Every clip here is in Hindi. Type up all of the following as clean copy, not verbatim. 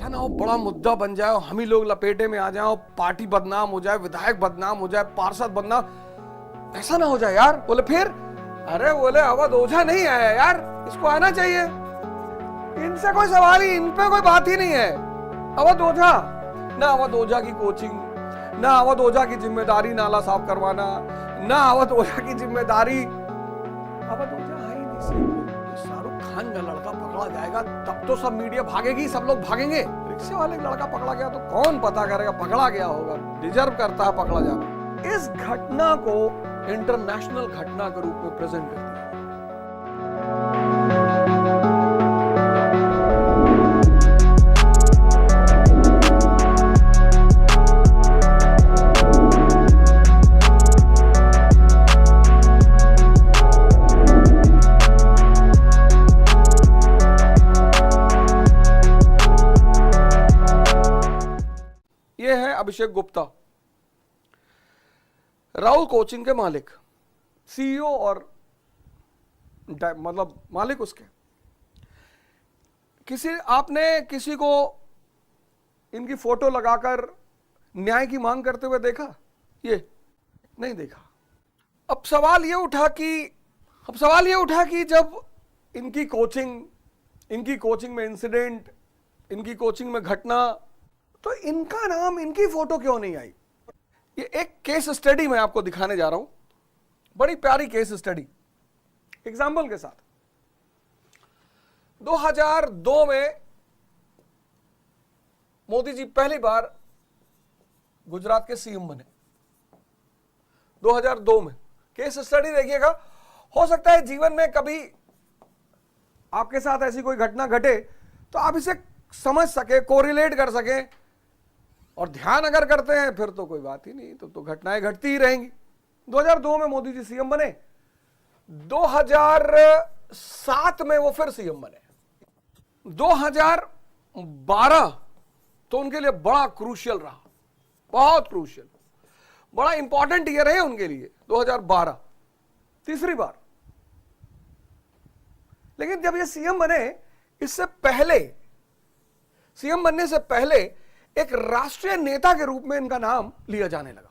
ऐसा ना हो बड़ा मुद्दा बन जाए, हम ही लोग लपेटे में आ जाए, पार्टी बदनाम हो जाए, विधायक बदनाम हो जाए, पार्षद बदनाम, ऐसा ना हो जाए यार। बोले फिर, अरे बोले अवध ओझा नहीं आया यार, इसको आना चाहिए। इनसे कोई सवाल ही, इन पे कोई बात ही नहीं है। अवध ओझा ना, अवध ओझा की कोचिंग ना, अवध ओझा की जिम्मेदारी नाला साफ करवाना ना, अवध ओझा की जिम्मेदारी। अवध ओझा है ही नहीं। शाहरुख खान का लड़का पकड़ा जाएगा तब तो सब मीडिया भागेगी, सब लोग भागेंगे। रिक्शे वाले का लड़का पकड़ा गया तो कौन पता करेगा पकड़ा गया होगा, डिजर्व करता है पकड़ा जाना। इस घटना को इंटरनेशनल घटना के रूप में प्रेजेंट कर दिया। ये है अभिषेक गुप्ता, राहुल कोचिंग के मालिक, सीईओ और मतलब मालिक उसके। आपने किसी को इनकी फोटो लगाकर न्याय की मांग करते हुए देखा? ये नहीं देखा। अब सवाल ये उठा कि जब इनकी कोचिंग में इंसिडेंट, इनकी कोचिंग में घटना, तो इनका नाम, इनकी फोटो क्यों नहीं आई? ये एक केस स्टडी मैं आपको दिखाने जा रहा हूं, बड़ी प्यारी केस स्टडी एग्जाम्पल के साथ। 2002 में मोदी जी पहली बार गुजरात के सीएम बने। 2002 में केस स्टडी देखिएगा। हो सकता है जीवन में कभी आपके साथ ऐसी कोई घटना घटे तो आप इसे समझ सके, कोरिलेट कर सके, और ध्यान अगर करते हैं फिर तो कोई बात ही नहीं, तो घटनाएं घटती ही रहेंगी। 2002 में मोदी जी सीएम बने। 2007 में वो फिर सीएम बने। 2012 तो उनके लिए बड़ा क्रूशियल रहा, बहुत क्रूशियल, बड़ा इंपॉर्टेंट ईयर है उनके लिए 2012, तीसरी बार। लेकिन जब ये सीएम बने, इससे पहले, सीएम बनने से पहले एक राष्ट्रीय नेता के रूप में इनका नाम लिया जाने लगा।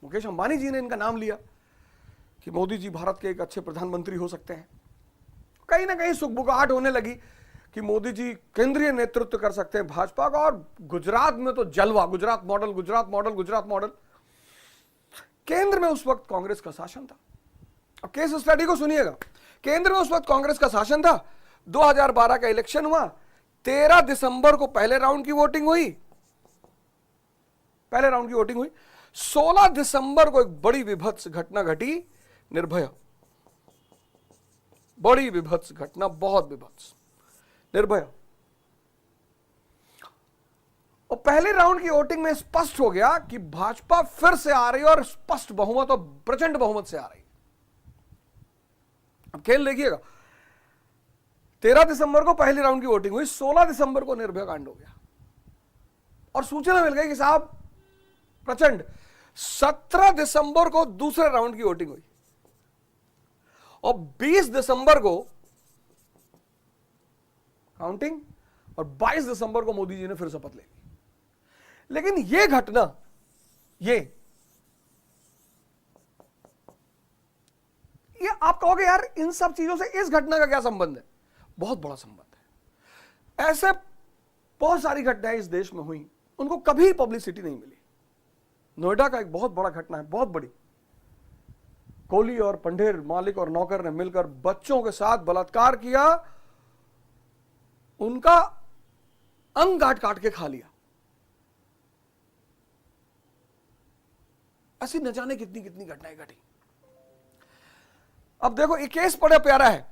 मुकेश अंबानी जी ने इनका नाम लिया कि मोदी जी भारत के एक अच्छे प्रधानमंत्री हो सकते हैं। कहीं ना कहीं सुगबुगाहट होने लगी कि मोदी जी केंद्रीय नेतृत्व कर सकते हैं भाजपा का, और गुजरात में तो जलवा, Gujarat model, Gujarat model, Gujarat model. केंद्र में उस वक्त कांग्रेस का शासन था। अब केस स्टडी को सुनिएगा। केंद्र में उस वक्त कांग्रेस का शासन था। 2012 का इलेक्शन हुआ। 13 दिसंबर को पहले राउंड की वोटिंग हुई। 16 दिसंबर को एक बड़ी विभत्स घटना घटी, निर्भया। बड़ी विभत्स घटना, बहुत विभत्स, निर्भया। और पहले राउंड की वोटिंग में स्पष्ट हो गया कि भाजपा फिर से आ रही है, और स्पष्ट बहुमत और प्रचंड बहुमत से आ रही है। अब खेल देखिएगा। 13 दिसंबर को पहली राउंड की वोटिंग हुई, 16 दिसंबर को निर्भया कांड हो गया और सूचना मिल गई कि साहब प्रचंड। 17 दिसंबर को दूसरे राउंड की वोटिंग हुई और 20 दिसंबर को काउंटिंग, और 22 दिसंबर को मोदी जी ने फिर शपथ ले ली। लेकिन यह घटना, ये आप कहोगे यार इन सब चीजों से इस घटना का क्या संबंध है? बहुत बड़ा संबंध है। ऐसे बहुत सारी घटनाएं इस देश में हुई, उनको कभी पब्लिसिटी नहीं मिली। नोएडा का एक बहुत बड़ा घटना है, बहुत बड़ी। कोहली और पंढेर, मालिक और नौकर ने मिलकर बच्चों के साथ बलात्कार किया, उनका अंग काट काट के खा लिया। ऐसी न जाने कितनी कितनी घटनाएं घटी। अब देखो ये केस बड़ा प्यारा है।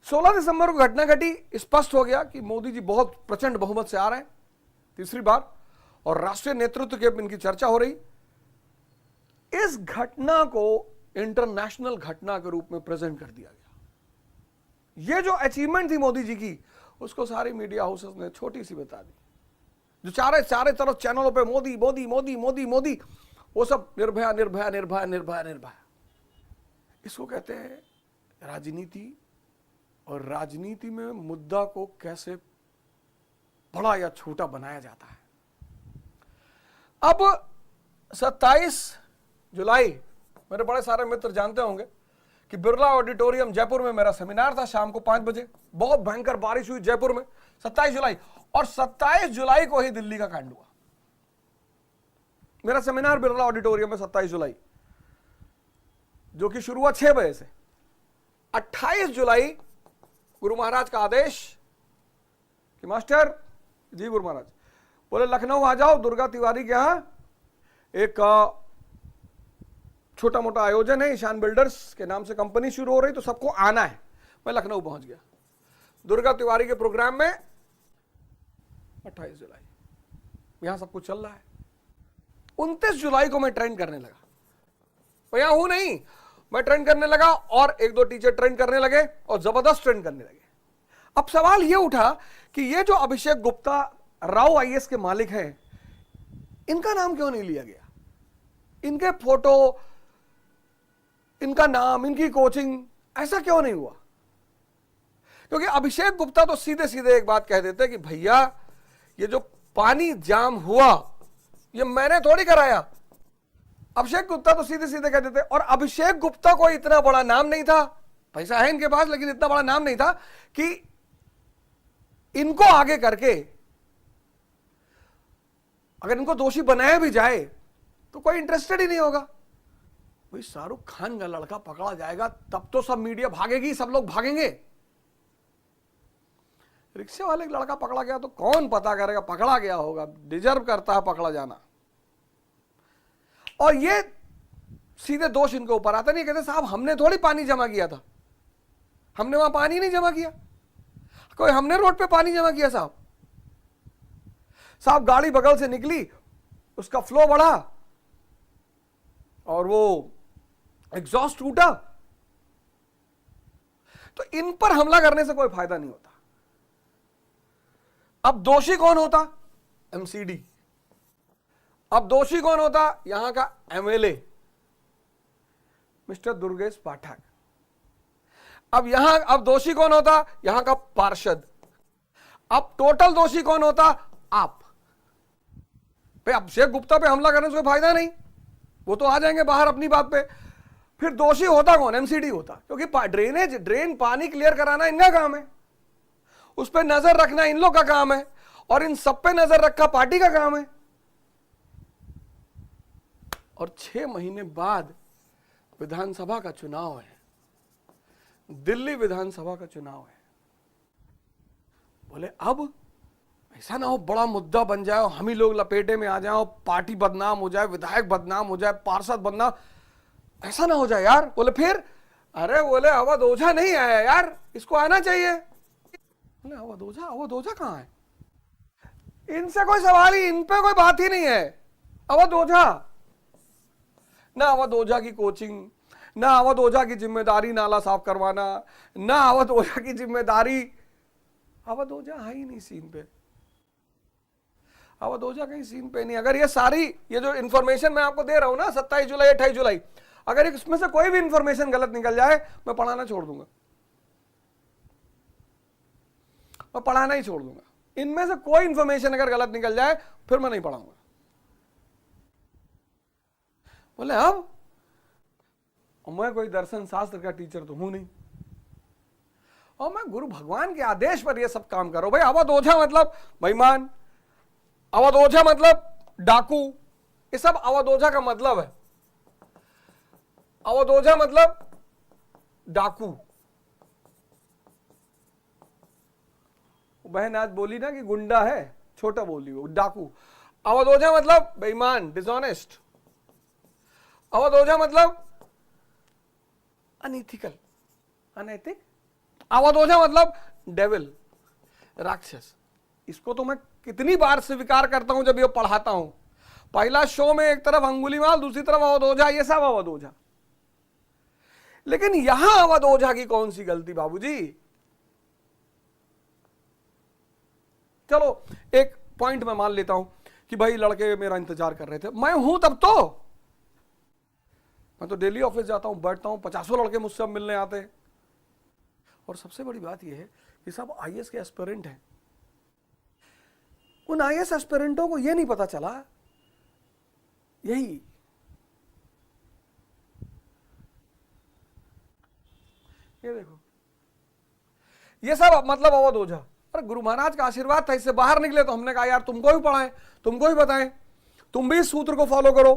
16 दिसंबर को घटना घटी, स्पष्ट हो गया कि मोदी जी बहुत प्रचंड बहुमत से आ रहे हैं तीसरी बार, और राष्ट्रीय नेतृत्व की इनकी चर्चा हो रही। इस घटना को इंटरनेशनल घटना के रूप में प्रेजेंट कर दिया गया। यह जो अचीवमेंट थी मोदी जी की, उसको सारी मीडिया हाउसेस ने छोटी सी बता दी। जो चारे तरफ चैनलों पे मोदी मोदी मोदी मोदी मोदी, वो सब निर्भया निर्भया निर्भया निर्भया निर्भया। इसको कहते हैं राजनीति, और राजनीति में मुद्दा को कैसे बड़ा या छोटा बनाया जाता है। अब 27 जुलाई, मेरे बड़े सारे मित्र जानते होंगे कि बिरला ऑडिटोरियम जयपुर में मेरा सेमिनार था शाम को 5 बजे। बहुत भयंकर बारिश हुई जयपुर में 27 जुलाई, और 27 जुलाई को ही दिल्ली का कांड हुआ। मेरा सेमिनार बिरला ऑडिटोरियम में 27 जुलाई, जो कि शुरू हुआ 6 बजे से। 28 जुलाई गुरु महाराज का आदेश कि मास्टर जी, गुरु महाराज बोले लखनऊ आ जाओ, दुर्गा तिवारी के यहां एक छोटा मोटा आयोजन है, ईशान बिल्डर्स के नाम से कंपनी शुरू हो रही, तो सबको आना है। मैं लखनऊ पहुंच गया दुर्गा तिवारी के प्रोग्राम में। 28 जुलाई यहां सब कुछ चल रहा है। 29 जुलाई को मैं ट्रेन करने लगा, मैं यहां हूं नहीं, मैं ट्रेन करने लगा और 1-2 टीचर ट्रेन करने लगे और जबरदस्त ट्रेन करने लगे। अब सवाल यह उठा कि ये जो अभिषेक गुप्ता राव आईएएस के मालिक हैं, इनका नाम क्यों नहीं लिया गया? इनके फोटो, इनका नाम, इनकी कोचिंग, ऐसा क्यों नहीं हुआ? क्योंकि अभिषेक गुप्ता तो सीधे सीधे एक बात कह देते कि भैया ये जो पानी जाम हुआ ये मैंने थोड़ी कराया। अभिषेक गुप्ता तो सीधे सीधे कह देते, और अभिषेक गुप्ता को इतना बड़ा नाम नहीं था, पैसा है इनके पास लेकिन इतना बड़ा नाम नहीं था कि इनको आगे करके अगर इनको दोषी बनाया भी जाए तो कोई इंटरेस्टेड ही नहीं होगा। भाई शाहरुख खान का लड़का पकड़ा जाएगा तब तो सब मीडिया भागेगी, सब लोग भागेंगे। रिक्शे वाले का लड़का पकड़ा गया तो कौन पता करेगा, पकड़ा गया होगा, डिजर्व करता है पकड़ा जाना। और ये सीधे दोष इनके ऊपर आता नहीं, कहते साहब हमने थोड़ी पानी जमा किया था, हमने वहां पानी नहीं जमा किया, कोई हमने रोड पे पानी जमा किया साहब। साहब गाड़ी बगल से निकली, उसका फ्लो बढ़ा और वो एग्जॉस्ट टूटा, तो इन पर हमला करने से कोई फायदा नहीं होता। अब दोषी कौन होता? एमसीडी। अब दोषी कौन होता? यहां का एमएलए मिस्टर दुर्गेश पाठक। अब दोषी कौन होता? यहां का पार्षद। अब टोटल दोषी कौन होता? आप। अभिषेक गुप्ता पे हमला करने से कोई फायदा नहीं, वो तो आ जाएंगे बाहर अपनी बात पे। फिर दोषी होता कौन? एमसीडी होता, क्योंकि ड्रेन पानी क्लियर कराना इनका काम है, उस पर नजर रखना इन लोग का काम है, और इन सब पे नजर रखा पार्टी का काम है। और 6 महीने बाद विधानसभा का चुनाव है, दिल्ली विधानसभा का चुनाव है। बोले अब ऐसा ना हो बड़ा मुद्दा बन जाए, हम ही लोग लपेटे में आ जाए, पार्टी बदनाम हो जाए, विधायक बदनाम हो जाए, पार्षद बदनाम, ऐसा ना हो जाए यार। बोले फिर? अरे बोले अवध ओझा नहीं आया यार, इसको आना चाहिए। बोले अवध ओझा कहां है? इनसे कोई सवाल ही, इन पे कोई बात ही नहीं है। अवध ओझा ना, अवध ओझा की कोचिंग ना, अवध ओझा की जिम्मेदारी नाला साफ करवाना, ना अवध ओझा की जिम्मेदारी, अवध ओझा है ही नहीं सीन पे। अवध ओझा कहीं सीन पे नहीं। अगर ये जो इंफॉर्मेशन मैं आपको दे रहा हूं ना 27 जुलाई 28 जुलाई, अगर इसमें से कोई भी इंफॉर्मेशन गलत निकल जाए, मैं पढ़ाना छोड़ दूंगा, मैं पढ़ाना ही छोड़ दूंगा। इनमें से कोई इंफॉर्मेशन अगर गलत निकल जाए फिर मैं नहीं पढ़ाऊंगा। बोले अब मैं कोई दर्शन शास्त्र का टीचर तो हूं नहीं, और मैं गुरु भगवान के आदेश पर यह सब काम कर रहा हूं। भाई अवध ओझा मतलब बेईमान, अवध ओझा मतलब डाकू, ये सब अवध ओझा का मतलब है। अवध ओझा मतलब डाकू। बहन आज बोली ना कि गुंडा है, छोटा बोली वो, डाकू। अवध ओझा मतलब बेईमान, डिसऑनेस्ट। अवध ओझा मतलब अनइथिकल, अनैतिक। अवध ओझा मतलब डेविल, राक्षस। इसको तो मैं कितनी बार स्वीकार करता हूं जब ये पढ़ाता हूं। पहला शो में एक तरफ अंगुलीमाल, दूसरी तरफ अवध ओझा, ये सब अवध ओझा। लेकिन यहां अवध ओझा की कौन सी गलती बाबूजी? चलो एक पॉइंट मैं मान लेता हूं कि भाई लड़के मेरा इंतजार कर रहे थे, मैं हूं तब तो। मैं तो डेली ऑफिस जाता हूं, बैठता हूं, 50 लड़के मुझसे मिलने आते हैं। और सबसे बड़ी बात यह है कि सब आईएएस के एस्पिरेंट हैं। उन आईएएस एस्पिरेंटों को ये नहीं पता चला, यही ये देखो, ये सब मतलब अवध ओझा। अरे गुरु महाराज का आशीर्वाद था, इससे बाहर निकले तो हमने कहा यार तुमको भी पढ़ाएं, तुमको भी बताएं, तुम भी इस सूत्र को फॉलो करो,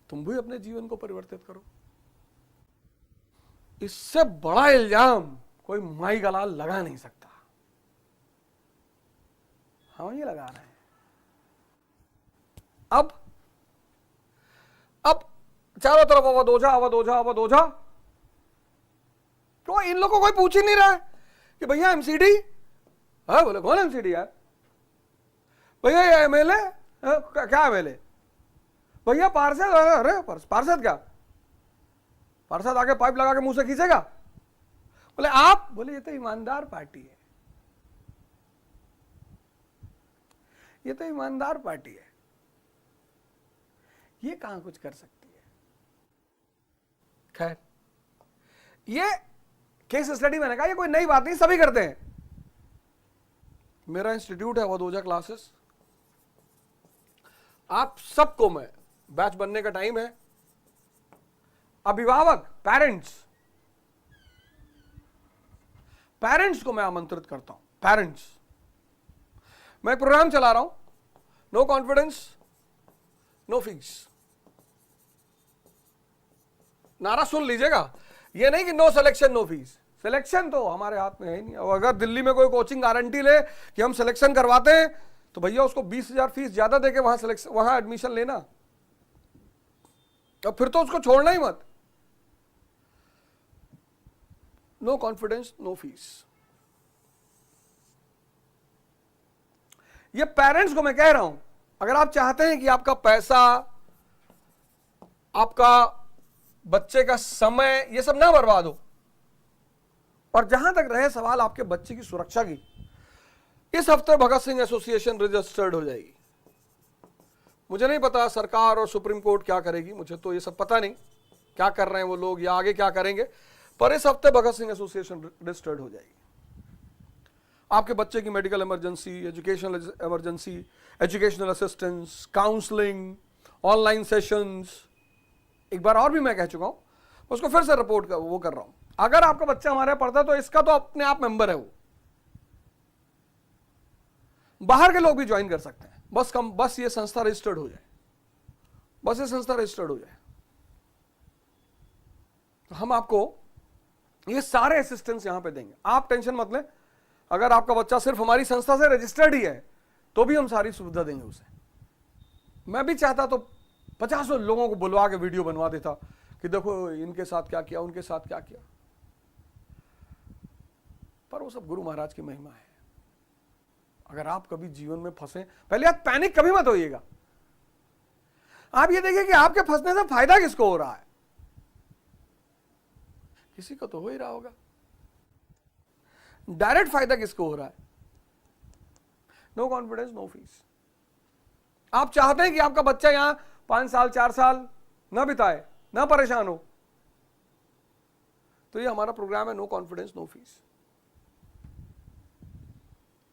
तुम भी अपने जीवन को परिवर्तित करो। इससे बड़ा इल्जाम कोई माई का लाल लगा नहीं सकता। हम ये लगा रहे हैं। अब चारों तरफ अवध ओझा, अवध ओझा, अवध ओझा। तो इन लोगों को कोई पूछ ही नहीं रहा है कि भैया एमसीडी, हाँ बोले कौन एमसीडी यार, भैया ये एमएलए, क्या एमएलए, भैया पार्षद, अरे पार्षद क्या, पार्षद आके पाइप लगा के मुंह से खींचेगा, बोले आप, बोले ये तो ईमानदार पार्टी है, ये तो ईमानदार पार्टी है, ये कहां कुछ कर सकती है। खैर, ये केस स्टडी मैंने कहा ये कोई नई बात नहीं, सभी करते हैं। मेरा इंस्टीट्यूट है अवध ओझा क्लासेस, आप सबको मैं, बैच बनने का टाइम है, अभिभावक, पेरेंट्स को मैं आमंत्रित करता हूं। पेरेंट्स, मैं एक प्रोग्राम चला रहा हूं, नो कॉन्फिडेंस नो फीस। नारा सुन लीजिएगा, ये नहीं कि no selection no fees. Selection तो हमारे हाथ में है ही नहीं। और अगर दिल्ली में कोई कोचिंग गारंटी ले कि हम सिलेक्शन करवाते हैं तो भैया उसको 20,000 फीस ज्यादा देके वहां एडमिशन लेना, अब फिर तो उसको छोड़ना ही मत। No confidence no fees. ये पेरेंट्स को मैं कह रहा हूं, अगर आप चाहते हैं कि आपका पैसा, आपका बच्चे का समय, ये सब ना बर्बाद हो, और जहां तक रहे सवाल आपके बच्चे की सुरक्षा की, इस हफ्ते भगत सिंह एसोसिएशन रजिस्टर्ड हो जाएगी। मुझे नहीं पता सरकार और सुप्रीम कोर्ट क्या करेगी, मुझे तो ये सब पता नहीं क्या कर रहे हैं वो लोग या आगे क्या करेंगे, पर इस हफ्ते भगत सिंह एसोसिएशन रजिस्टर्ड हो जाएगी। आपके बच्चे की medical emergency, educational emergency, educational assistance, counselling, online sessions, एक बार और भी मैं कह चुका हूं, उसको फिर से रिपोर्ट वो कर रहा हूं। अगर आपका बच्चा हमारे यहाँ पढ़ता है तो इसका तो अपने आप मेंबर है, वो बाहर के लोग भी ज्वाइन कर सकते हैं, बस ये संस्था रजिस्टर्ड हो जाए, बस ये संस्था रजिस्टर्ड हो जाए, तो हम आपको ये सारे असिस्टेंस यहां पे देंगे। आप टेंशन मत लें, अगर आपका बच्चा सिर्फ हमारी संस्था से रजिस्टर्ड ही है तो भी हम सारी सुविधा देंगे उसे। मैं भी चाहता तो 50 लोगों को बुलवा के वीडियो बनवा देता कि देखो इनके साथ क्या किया, उनके साथ क्या किया, पर वो सब गुरु महाराज की महिमा है। अगर आप कभी जीवन में फंसे, पहले आप पैनिक कभी मत होइएगा। आप ये देखिए कि आपके फंसने से फायदा किसको हो रहा है, किसी को तो हो ही रहा होगा। डायरेक्ट फायदा किसको हो रहा है? No confidence no fees. आप चाहते हैं कि आपका बच्चा यहां 5 साल 4 साल ना बिताए, ना परेशान हो, तो ये हमारा प्रोग्राम है नो कॉन्फिडेंस नो फीस।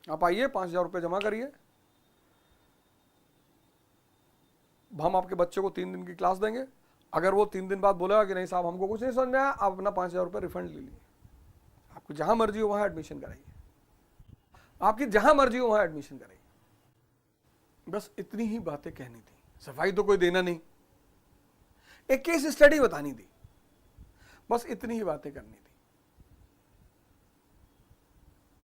आप आइए, 5,000 रुपये जमा करिए, हम आपके बच्चे को 3 दिन की क्लास देंगे। अगर वो 3 दिन बाद बोलेगा कि नहीं साहब हमको कुछ नहीं समझ में आया, आप अपना 5,000 रुपये रिफंड ले लीजिए। आपको जहां मर्जी हो वहां एडमिशन कराइए, आपकी जहां मर्जी हो वहां एडमिशन कराइए। बस इतनी ही बातें कहनी थी, सफाई तो कोई देना नहीं, एक केस स्टडी बतानी थी, बस इतनी ही बातें करनी थी।